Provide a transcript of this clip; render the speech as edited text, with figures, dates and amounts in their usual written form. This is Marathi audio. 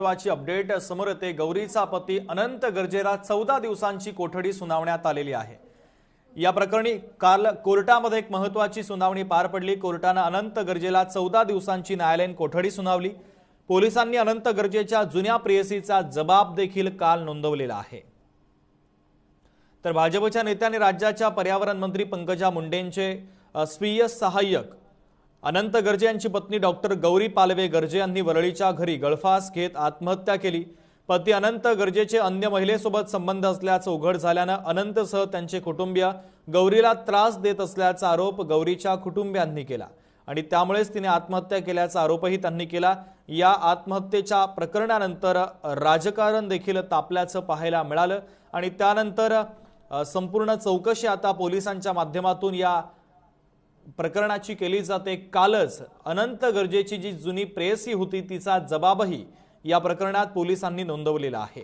महत्त्वाची अपडेट समोर येते। गौरीचा पती अनंत गर्जेला 14 दिवसांची कोठडी सुनावण्यात आलेली आहे। या प्रकरणी काल कोर्टामध्ये एक महत्त्वाची सुनावणी पार पडली। कोर्टाने अनंत गर्जेला 14 दिवसांची न्यायालयीन कोठडी सुनावली। पोलिसांनी अनंत गर्जेच्या जुन्या प्रेयसीचा जबाब देखील काल नोंदवलेला आहे। तर भाजपच्या नेत्यांनी राज्याच्या पर्यावरण मंत्री पंकजा मुंडेंचे स्वीय सहाय्यक अनंत गर्जे यांची पत्नी डॉक्टर गौरी पालवे गर्जे यांनी वरळीच्या घरी गळफास घेत आत्महत्या केली। पती अनंत गर्जेचे अन्य महिलेसोबत संबंध असल्याचं उघड झाल्याने अनंतसह त्यांचे कुटुंबीय गौरीला त्रास देत असल्याचा आरोप गौरीच्या कुटुंबियांनी केला आणि त्यामुळेच तिने आत्महत्या केल्याचा आरोपही त्यांनी केला। या आत्महत्येच्या प्रकरणानंतर राजकारण देखील तापल्याचं पाहायला मिळालं आणि त्यानंतर संपूर्ण चौकशी आता पोलिसांच्या माध्यमातून या प्रकरणाची केली जाते। कालच अनंत गर्जेची जी जुनी प्रेयसी होती तिचा जबाबही या प्रकरणात पोलिसांनी नोंदवलेला आहे।